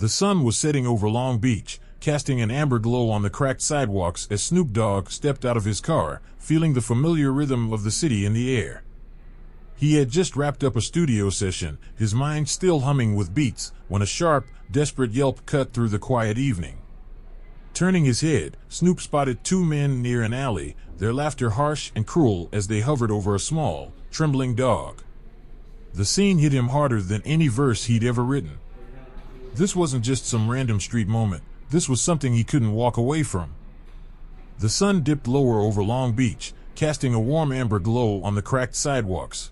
The sun was setting over Long Beach, casting an amber glow on the cracked sidewalks as Snoop Dogg stepped out of his car, feeling the familiar rhythm of the city in the air. He had just wrapped up a studio session, his mind still humming with beats, when a sharp, desperate yelp cut through the quiet evening. Turning his head, Snoop spotted two men near an alley, their laughter harsh and cruel as they hovered over a small, trembling dog. The scene hit him harder than any verse he'd ever written. This wasn't just some random street moment. This was something he couldn't walk away from. The sun dipped lower over Long Beach, casting a warm amber glow on the cracked sidewalks.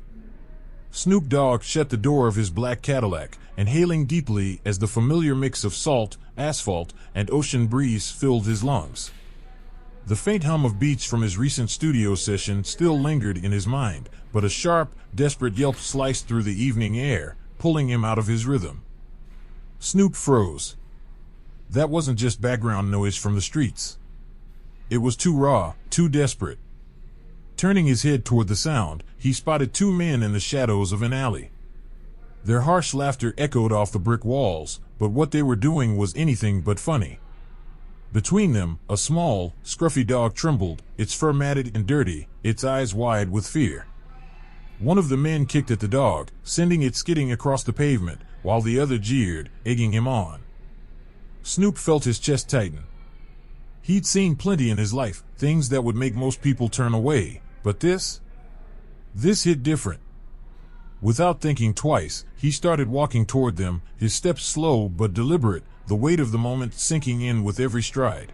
Snoop Dogg shut the door of his black Cadillac, inhaling deeply as the familiar mix of salt, asphalt, and ocean breeze filled his lungs. The faint hum of beats from his recent studio session still lingered in his mind, but a sharp, desperate yelp sliced through the evening air, pulling him out of his rhythm. Snoop froze. That wasn't just background noise from the streets. It was too raw, too desperate. Turning his head toward the sound, he spotted two men in the shadows of an alley. Their harsh laughter echoed off the brick walls, but what they were doing was anything but funny. Between them, a small, scruffy dog trembled, its fur matted and dirty, its eyes wide with fear. One of the men kicked at the dog, sending it skidding across the pavement, while the other jeered, egging him on. Snoop felt his chest tighten. He'd seen plenty in his life, things that would make most people turn away, but this hit different. Without thinking twice, he started walking toward them, his steps slow but deliberate, the weight of the moment sinking in with every stride.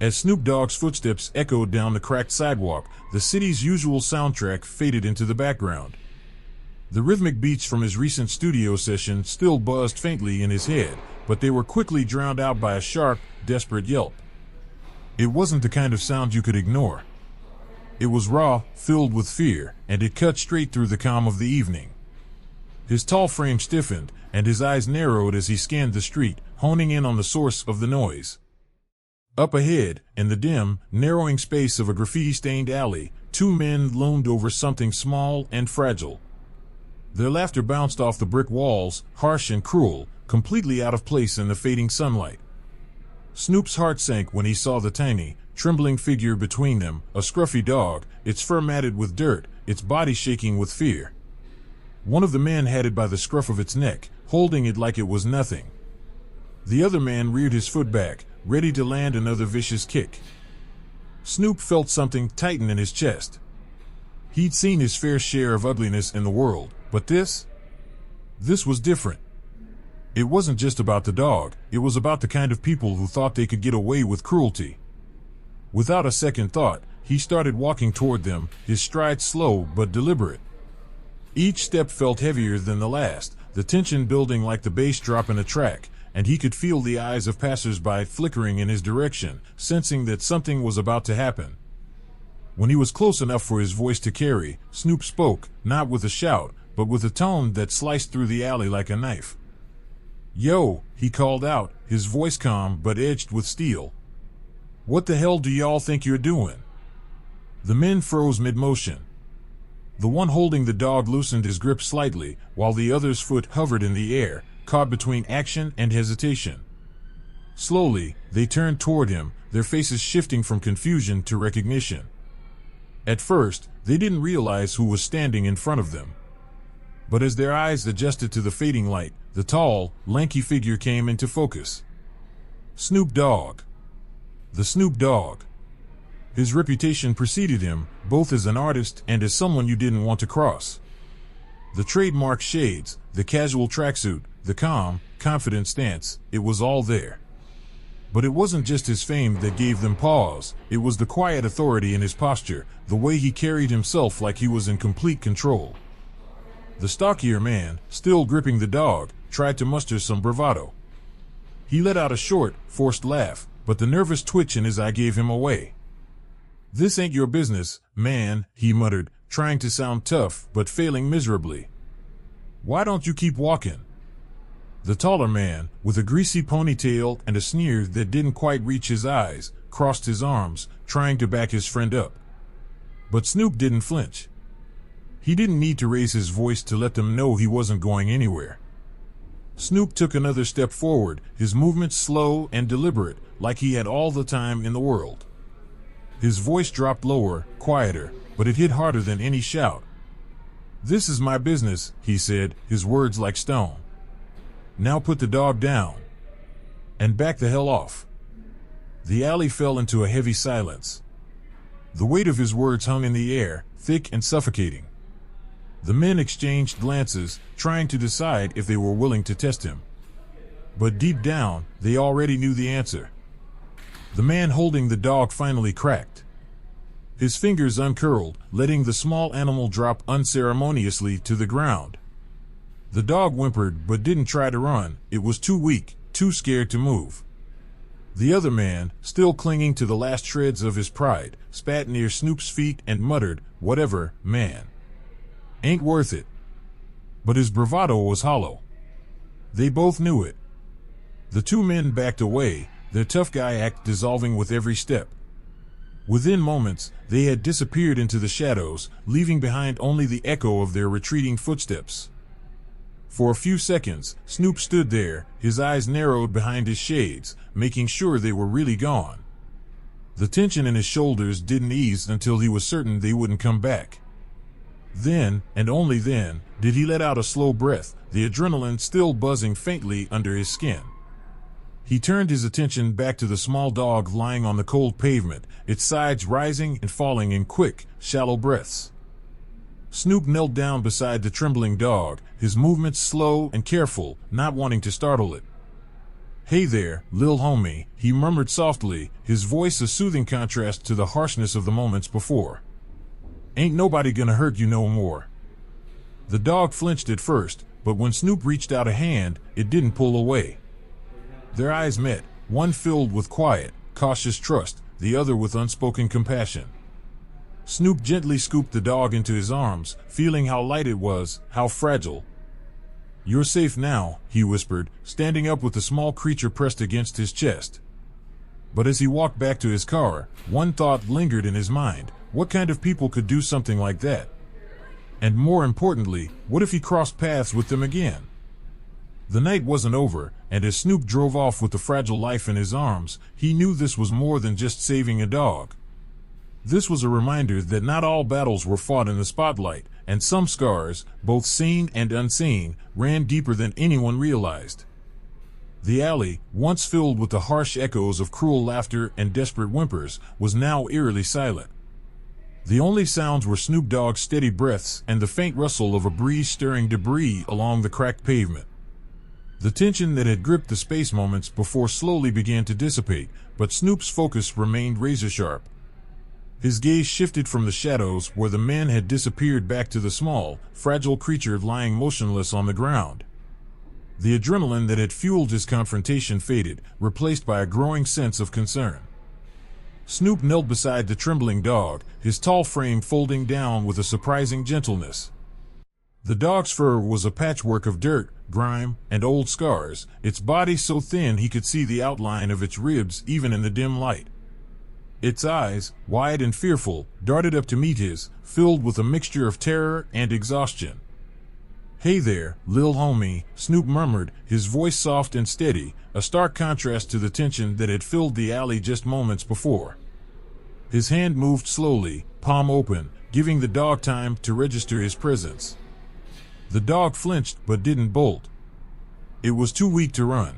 As Snoop Dogg's footsteps echoed down the cracked sidewalk, the city's usual soundtrack faded into the background. The rhythmic beats from his recent studio session still buzzed faintly in his head, but they were quickly drowned out by a sharp, desperate yelp. It wasn't the kind of sound you could ignore. It was raw, filled with fear, and it cut straight through the calm of the evening. His tall frame stiffened, and his eyes narrowed as he scanned the street, honing in on the source of the noise. Up ahead, in the dim, narrowing space of a graffiti-stained alley, two men loomed over something small and fragile. Their laughter bounced off the brick walls, harsh and cruel, completely out of place in the fading sunlight. Snoop's heart sank when he saw the tiny, trembling figure between them, a scruffy dog, its fur matted with dirt, its body shaking with fear. One of the men had it by the scruff of its neck, holding it like it was nothing. The other man reared his foot back, ready to land another vicious kick. Snoop felt something tighten in his chest. He'd seen his fair share of ugliness in the world, but this was different. It wasn't just about the dog, it was about the kind of people who thought they could get away with cruelty. Without a second thought, he started walking toward them, his stride slow but deliberate. Each step felt heavier than the last, the tension building like the bass drop in a track, and he could feel the eyes of passers-by flickering in his direction, sensing that something was about to happen. When he was close enough for his voice to carry, Snoop spoke, not with a shout, but with a tone that sliced through the alley like a knife. "Yo," he called out, his voice calm but edged with steel. "What the hell do y'all think you're doing?" The men froze mid-motion. The one holding the dog loosened his grip slightly, while the other's foot hovered in the air, caught between action and hesitation. Slowly, they turned toward him, their faces shifting from confusion to recognition. At first, they didn't realize who was standing in front of them. But as their eyes adjusted to the fading light, the tall, lanky figure came into focus. Snoop Dogg. The Snoop Dogg. His reputation preceded him, both as an artist and as someone you didn't want to cross. The trademark shades, the casual tracksuit, the calm, confident stance, it was all there. But it wasn't just his fame that gave them pause, it was the quiet authority in his posture, the way he carried himself like he was in complete control. The stockier man, still gripping the dog, tried to muster some bravado. He let out a short, forced laugh, but the nervous twitch in his eye gave him away. "This ain't your business, man," he muttered, trying to sound tough but failing miserably. "Why don't you keep walking?" The taller man, with a greasy ponytail and a sneer that didn't quite reach his eyes, crossed his arms, trying to back his friend up. But Snoop didn't flinch. He didn't need to raise his voice to let them know he wasn't going anywhere. Snoop took another step forward, his movements slow and deliberate, like he had all the time in the world. His voice dropped lower, quieter, but it hit harder than any shout. "This is my business," he said, his words like stone. "Now put the dog down. And back the hell off." The alley fell into a heavy silence. The weight of his words hung in the air, thick and suffocating. The men exchanged glances, trying to decide if they were willing to test him. But deep down, they already knew the answer. The man holding the dog finally cracked. His fingers uncurled, letting the small animal drop unceremoniously to the ground. The dog whimpered but didn't try to run. It was too weak, too scared to move. The other man, still clinging to the last shreds of his pride, spat near Snoop's feet and muttered, "Whatever, man. Ain't worth it." But his bravado was hollow. They both knew it. The two men backed away, their tough guy act dissolving with every step. Within moments, they had disappeared into the shadows, leaving behind only the echo of their retreating footsteps. For a few seconds, Snoop stood there, his eyes narrowed behind his shades, making sure they were really gone. The tension in his shoulders didn't ease until he was certain they wouldn't come back. Then, and only then, did he let out a slow breath, the adrenaline still buzzing faintly under his skin. He turned his attention back to the small dog lying on the cold pavement, its sides rising and falling in quick, shallow breaths. Snoop knelt down beside the trembling dog, his movements slow and careful, not wanting to startle it. "Hey there, lil homie," he murmured softly, his voice a soothing contrast to the harshness of the moments before. "Ain't nobody gonna hurt you no more." The dog flinched at first, but when Snoop reached out a hand, it didn't pull away. Their eyes met, one filled with quiet, cautious trust, the other with unspoken compassion. Snoop gently scooped the dog into his arms, feeling how light it was, how fragile. "You're safe now," he whispered, standing up with the small creature pressed against his chest. But as he walked back to his car, one thought lingered in his mind: what kind of people could do something like that? And more importantly, what if he crossed paths with them again? The night wasn't over, and as Snoop drove off with the fragile life in his arms, he knew this was more than just saving a dog. This was a reminder that not all battles were fought in the spotlight, and some scars, both seen and unseen, ran deeper than anyone realized. The alley, once filled with the harsh echoes of cruel laughter and desperate whimpers, was now eerily silent. The only sounds were Snoop Dogg's steady breaths and the faint rustle of a breeze stirring debris along the cracked pavement. The tension that had gripped the space moments before slowly began to dissipate, but Snoop's focus remained razor-sharp. His gaze shifted from the shadows where the men had disappeared back to the small, fragile creature lying motionless on the ground. The adrenaline that had fueled his confrontation faded, replaced by a growing sense of concern. Snoop knelt beside the trembling dog, his tall frame folding down with a surprising gentleness. The dog's fur was a patchwork of dirt, grime, and old scars, its body so thin he could see the outline of its ribs even in the dim light. Its eyes, wide and fearful, darted up to meet his, filled with a mixture of terror and exhaustion. "Hey there, lil homie," Snoop murmured, his voice soft and steady, a stark contrast to the tension that had filled the alley just moments before. His hand moved slowly, palm open, giving the dog time to register his presence. The dog flinched but didn't bolt. It was too weak to run.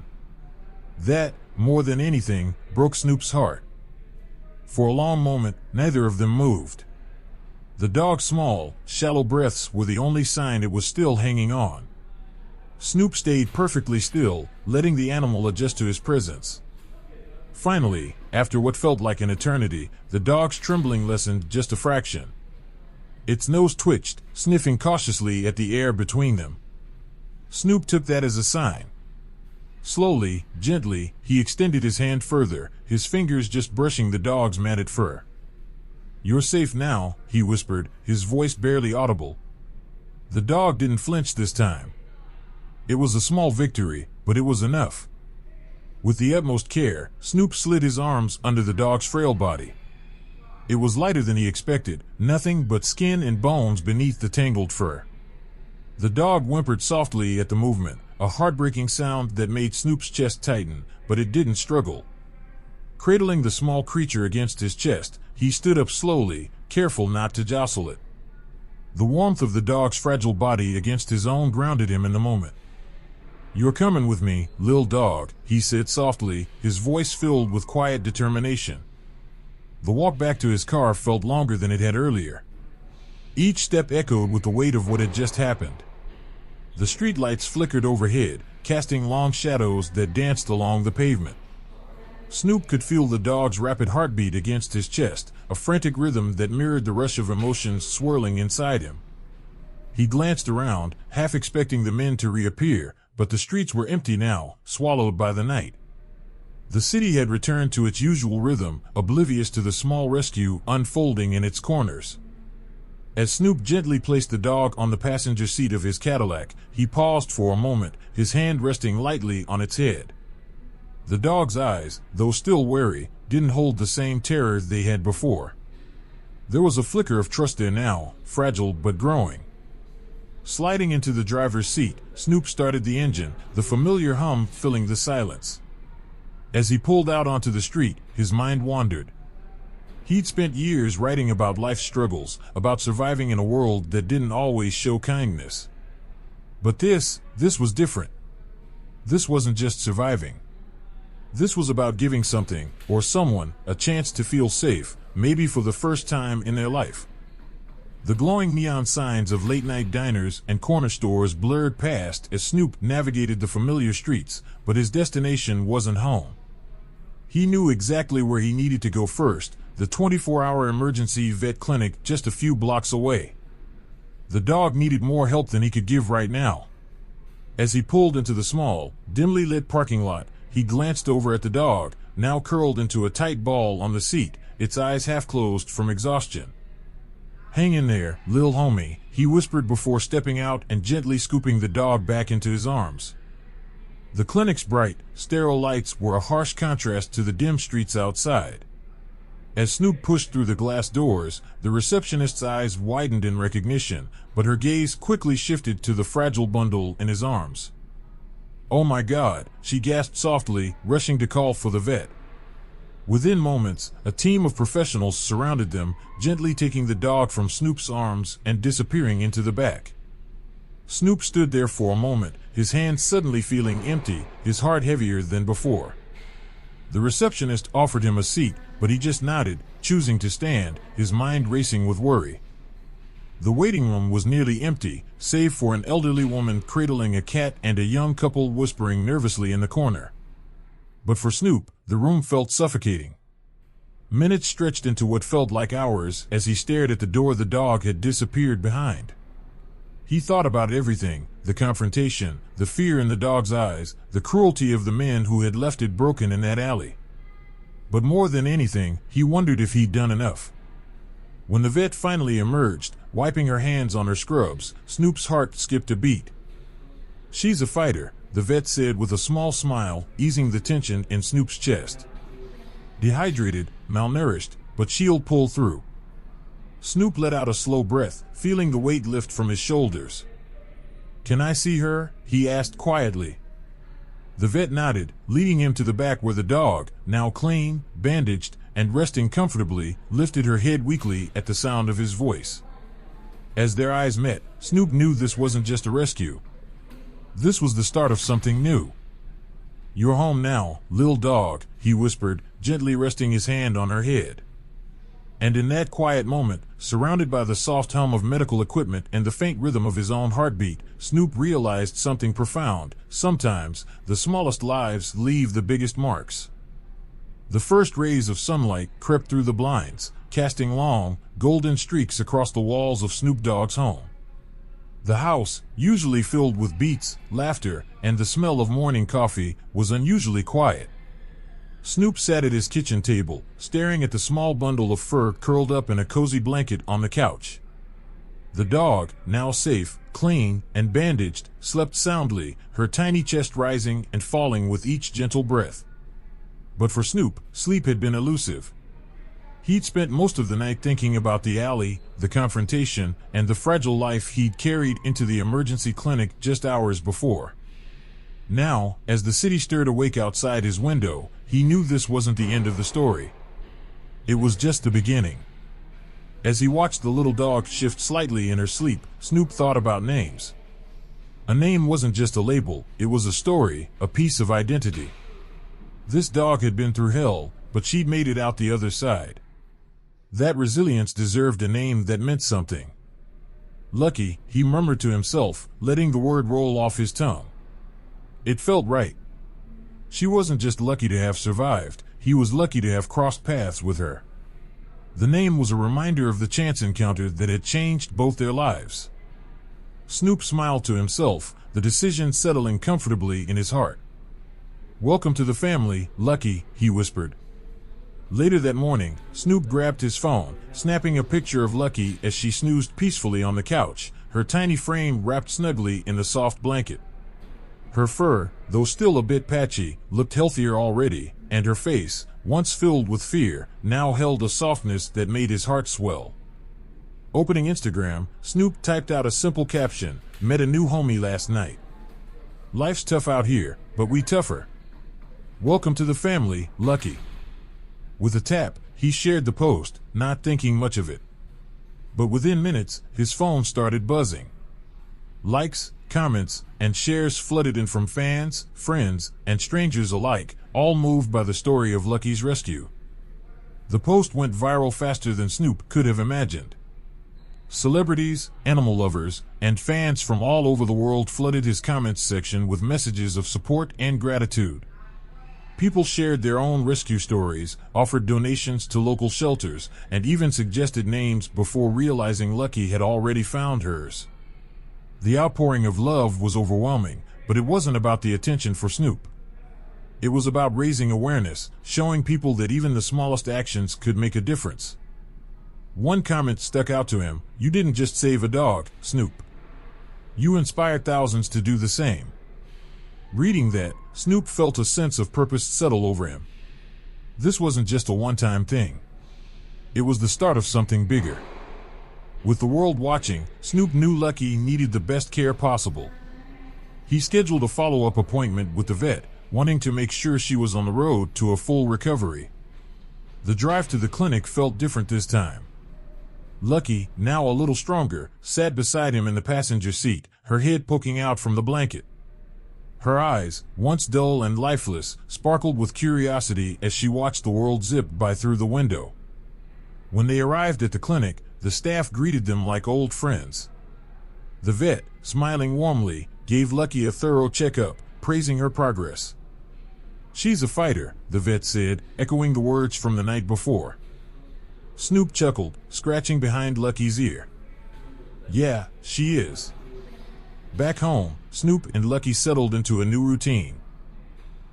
That, more than anything, broke Snoop's heart. For a long moment, neither of them moved. The dog's small, shallow breaths were the only sign it was still hanging on. Snoop stayed perfectly still, letting the animal adjust to his presence. Finally, after what felt like an eternity, the dog's trembling lessened just a fraction. Its nose twitched, sniffing cautiously at the air between them. Snoop took that as a sign. Slowly, gently, he extended his hand further, his fingers just brushing the dog's matted fur. "You're safe now," he whispered, his voice barely audible. The dog didn't flinch this time. It was a small victory, but it was enough. With the utmost care, Snoop slid his arms under the dog's frail body. It was lighter than he expected, nothing but skin and bones beneath the tangled fur. The dog whimpered softly at the movement, a heartbreaking sound that made Snoop's chest tighten, but it didn't struggle. Cradling the small creature against his chest, he stood up slowly, careful not to jostle it. The warmth of the dog's fragile body against his own grounded him in the moment. "You're coming with me, lil' dog," he said softly, his voice filled with quiet determination. The walk back to his car felt longer than it had earlier. Each step echoed with the weight of what had just happened. The streetlights flickered overhead, casting long shadows that danced along the pavement. Snoop could feel the dog's rapid heartbeat against his chest, a frantic rhythm that mirrored the rush of emotions swirling inside him. He glanced around, half expecting the men to reappear, but the streets were empty now, swallowed by the night. The city had returned to its usual rhythm, oblivious to the small rescue unfolding in its corners. As Snoop gently placed the dog on the passenger seat of his Cadillac, he paused for a moment, his hand resting lightly on its head. The dog's eyes, though still wary, didn't hold the same terror they had before. There was a flicker of trust there now, fragile but growing. Sliding into the driver's seat, Snoop started the engine, the familiar hum filling the silence. As he pulled out onto the street, his mind wandered. He'd spent years writing about life's struggles, about surviving in a world that didn't always show kindness. But this was different. This wasn't just surviving. This was about giving something, or someone, a chance to feel safe, maybe for the first time in their life. The glowing neon signs of late-night diners and corner stores blurred past as Snoop navigated the familiar streets, but his destination wasn't home. He knew exactly where he needed to go first, the 24-hour emergency vet clinic just a few blocks away. The dog needed more help than he could give right now. As he pulled into the small, dimly lit parking lot, he glanced over at the dog, now curled into a tight ball on the seat, its eyes half closed from exhaustion. "Hang in there, lil' homie," he whispered before stepping out and gently scooping the dog back into his arms. The clinic's bright, sterile lights were a harsh contrast to the dim streets outside. As Snoop pushed through the glass doors, the receptionist's eyes widened in recognition, but her gaze quickly shifted to the fragile bundle in his arms. "Oh my God," she gasped softly, rushing to call for the vet. Within moments, a team of professionals surrounded them, gently taking the dog from Snoop's arms and disappearing into the back. Snoop stood there for a moment, his hands suddenly feeling empty, his heart heavier than before. The receptionist offered him a seat, but he just nodded, choosing to stand, his mind racing with worry. The waiting room was nearly empty, save for an elderly woman cradling a cat and a young couple whispering nervously in the corner. But for Snoop, the room felt suffocating. Minutes stretched into what felt like hours as he stared at the door the dog had disappeared behind. He thought about everything, the confrontation, the fear in the dog's eyes, the cruelty of the men who had left it broken in that alley. But more than anything, he wondered if he'd done enough. When the vet finally emerged, wiping her hands on her scrubs, Snoop's heart skipped a beat. "She's a fighter," the vet said with a small smile, easing the tension in Snoop's chest. "Dehydrated, malnourished, but she'll pull through." Snoop let out a slow breath, feeling the weight lift from his shoulders. "Can I see her?" he asked quietly. The vet nodded, leading him to the back where the dog, now clean, bandaged, and resting comfortably, lifted her head weakly at the sound of his voice. As their eyes met, Snoop knew this wasn't just a rescue. This was the start of something new. "You're home now, lil' dog," he whispered, gently resting his hand on her head. And in that quiet moment, surrounded by the soft hum of medical equipment and the faint rhythm of his own heartbeat, Snoop realized something profound. Sometimes, the smallest lives leave the biggest marks. The first rays of sunlight crept through the blinds, casting long, golden streaks across the walls of Snoop Dogg's home. The house, usually filled with beats, laughter, and the smell of morning coffee, was unusually quiet. Snoop sat at his kitchen table, staring at the small bundle of fur curled up in a cozy blanket on the couch. The dog, now safe, clean, and bandaged, slept soundly, her tiny chest rising and falling with each gentle breath. But for Snoop, sleep had been elusive. He'd spent most of the night thinking about the alley, the confrontation, and the fragile life he'd carried into the emergency clinic just hours before. Now, as the city stirred awake outside his window, he knew this wasn't the end of the story. It was just the beginning. As he watched the little dog shift slightly in her sleep, Snoop thought about names. A name wasn't just a label, it was a story, a piece of identity. This dog had been through hell, but she'd made it out the other side. That resilience deserved a name that meant something. Lucky, he murmured to himself, letting the word roll off his tongue. It felt right. She wasn't just lucky to have survived, he was lucky to have crossed paths with her. The name was a reminder of the chance encounter that had changed both their lives. Snoop smiled to himself, the decision settling comfortably in his heart. "Welcome to the family, Lucky," he whispered. Later that morning, Snoop grabbed his phone, snapping a picture of Lucky as she snoozed peacefully on the couch, her tiny frame wrapped snugly in the soft blanket. Her fur, though still a bit patchy, looked healthier already, and her face, once filled with fear, now held a softness that made his heart swell. Opening Instagram, Snoop typed out a simple caption, "Met a new homie last night. Life's tough out here, but we tougher. Welcome to the family, Lucky." With a tap, he shared the post, not thinking much of it. But within minutes, his phone started buzzing. Likes, comments, and shares flooded in from fans, friends, and strangers alike, all moved by the story of Lucky's rescue. The post went viral faster than Snoop could have imagined. Celebrities, animal lovers, and fans from all over the world flooded his comments section with messages of support and gratitude. People shared their own rescue stories, offered donations to local shelters, and even suggested names before realizing Lucky had already found hers. The outpouring of love was overwhelming, but it wasn't about the attention for Snoop. It was about raising awareness, showing people that even the smallest actions could make a difference. One comment stuck out to him: "You didn't just save a dog, Snoop. You inspired thousands to do the same." Reading that, Snoop felt a sense of purpose settle over him. This wasn't just a one-time thing. It was the start of something bigger. With the world watching, Snoop knew Lucky needed the best care possible. He scheduled a follow-up appointment with the vet, wanting to make sure she was on the road to a full recovery. The drive to the clinic felt different this time. Lucky, now a little stronger, sat beside him in the passenger seat, her head poking out from the blanket. Her eyes, once dull and lifeless, sparkled with curiosity as she watched the world zip by through the window. When they arrived at the clinic, the staff greeted them like old friends. The vet, smiling warmly, gave Lucky a thorough checkup, praising her progress. "She's a fighter," the vet said, echoing the words from the night before. Snoop chuckled, scratching behind Lucky's ear. "Yeah, she is." Back home, Snoop and Lucky settled into a new routine.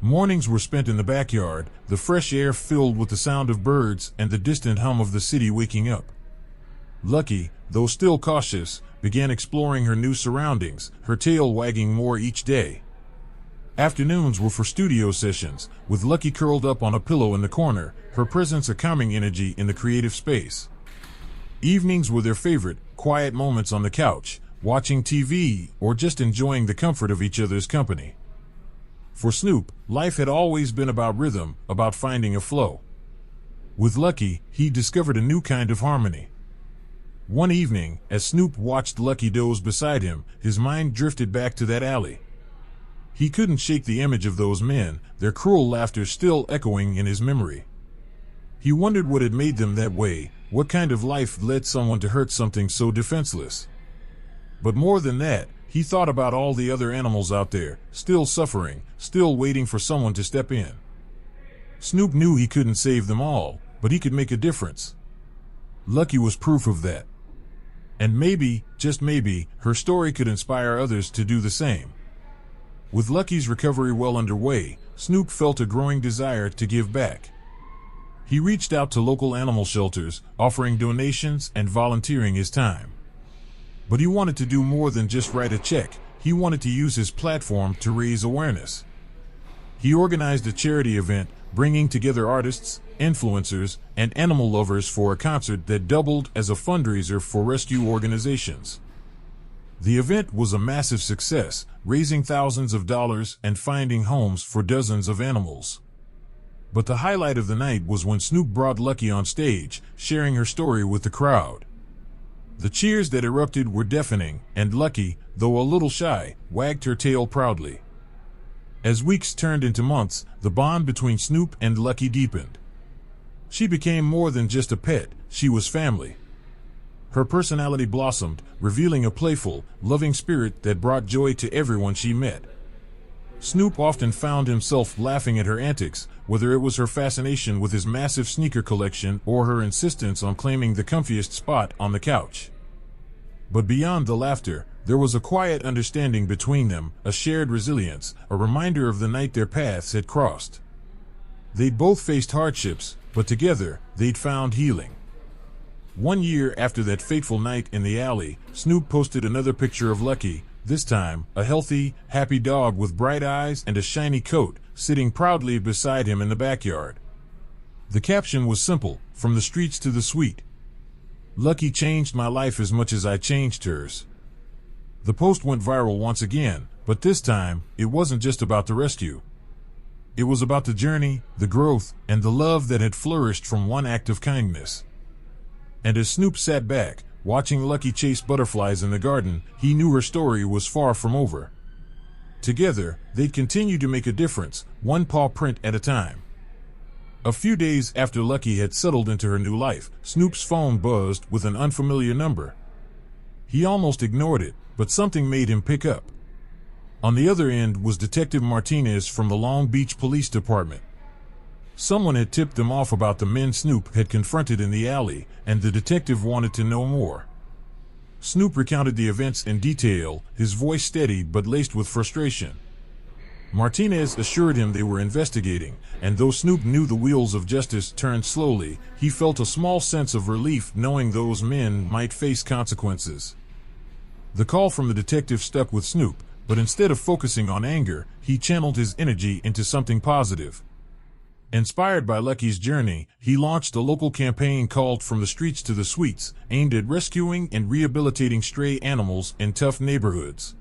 Mornings were spent in the backyard, the fresh air filled with the sound of birds and the distant hum of the city waking up. Lucky, though still cautious, began exploring her new surroundings, her tail wagging more each day. Afternoons were for studio sessions, with Lucky curled up on a pillow in the corner, her presence a calming energy in the creative space. Evenings were their favorite, quiet moments on the couch, watching TV, or just enjoying the comfort of each other's company. For Snoop, life had always been about rhythm, about finding a flow. With Lucky, he discovered a new kind of harmony. One evening, as Snoop watched Lucky doze beside him, his mind drifted back to that alley. He couldn't shake the image of those men, their cruel laughter still echoing in his memory. He wondered what had made them that way, what kind of life led someone to hurt something so defenseless. But more than that, he thought about all the other animals out there, still suffering, still waiting for someone to step in. Snoop knew he couldn't save them all, but he could make a difference. Lucky was proof of that. And maybe, just maybe, her story could inspire others to do the same. With Lucky's recovery well underway, Snoop felt a growing desire to give back. He reached out to local animal shelters, offering donations and volunteering his time. But he wanted to do more than just write a check. He wanted to use his platform to raise awareness. He organized a charity event, bringing together artists, influencers, and animal lovers for a concert that doubled as a fundraiser for rescue organizations. The event was a massive success, raising thousands of dollars and finding homes for dozens of animals. But the highlight of the night was when Snoop brought Lucky on stage, sharing her story with the crowd. The cheers that erupted were deafening, and Lucky, though a little shy, wagged her tail proudly. As weeks turned into months, the bond between Snoop and Lucky deepened. She became more than just a pet, she was family. Her personality blossomed, revealing a playful, loving spirit that brought joy to everyone she met. Snoop often found himself laughing at her antics, whether it was her fascination with his massive sneaker collection or her insistence on claiming the comfiest spot on the couch. But beyond the laughter, there was a quiet understanding between them, a shared resilience, a reminder of the night their paths had crossed. They'd both faced hardships, but together, they'd found healing. 1 year after that fateful night in the alley, Snoop posted another picture of Lucky, this time, a healthy, happy dog with bright eyes and a shiny coat, sitting proudly beside him in the backyard. The caption was simple, "From the streets to the suite. Lucky changed my life as much as I changed hers." The post went viral once again, but this time, it wasn't just about the rescue. It was about the journey, the growth, and the love that had flourished from one act of kindness. And as Snoop sat back, watching Lucky chase butterflies in the garden, he knew her story was far from over. Together, they'd continue to make a difference, one paw print at a time. A few days after Lucky had settled into her new life, Snoop's phone buzzed with an unfamiliar number. He almost ignored it, but something made him pick up. On the other end was Detective Martinez from the Long Beach Police Department. Someone had tipped them off about the men Snoop had confronted in the alley, and the detective wanted to know more. Snoop recounted the events in detail, his voice steady but laced with frustration. Martinez assured him they were investigating, and though Snoop knew the wheels of justice turned slowly, he felt a small sense of relief knowing those men might face consequences. The call from the detective stuck with Snoop, but instead of focusing on anger, he channeled his energy into something positive. Inspired by Lucky's journey, he launched a local campaign called From the Streets to the Suites, aimed at rescuing and rehabilitating stray animals in tough neighborhoods.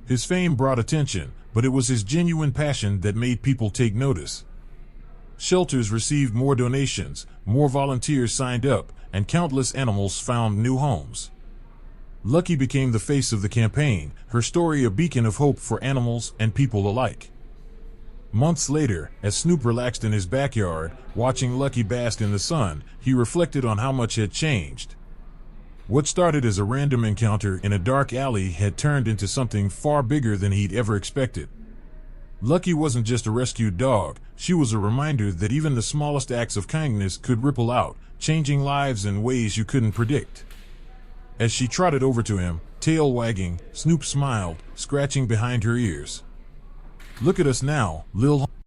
His fame brought attention, but it was his genuine passion that made people take notice. Shelters received more donations, more volunteers signed up, and countless animals found new homes. Lucky became the face of the campaign, her story a beacon of hope for animals and people alike. Months later, as Snoop relaxed in his backyard, watching Lucky bask in the sun, he reflected on how much had changed. What started as a random encounter in a dark alley had turned into something far bigger than he'd ever expected. Lucky wasn't just a rescued dog, she was a reminder that even the smallest acts of kindness could ripple out, changing lives in ways you couldn't predict. As she trotted over to him, tail wagging, Snoop smiled, scratching behind her ears. "Look at us now, Lil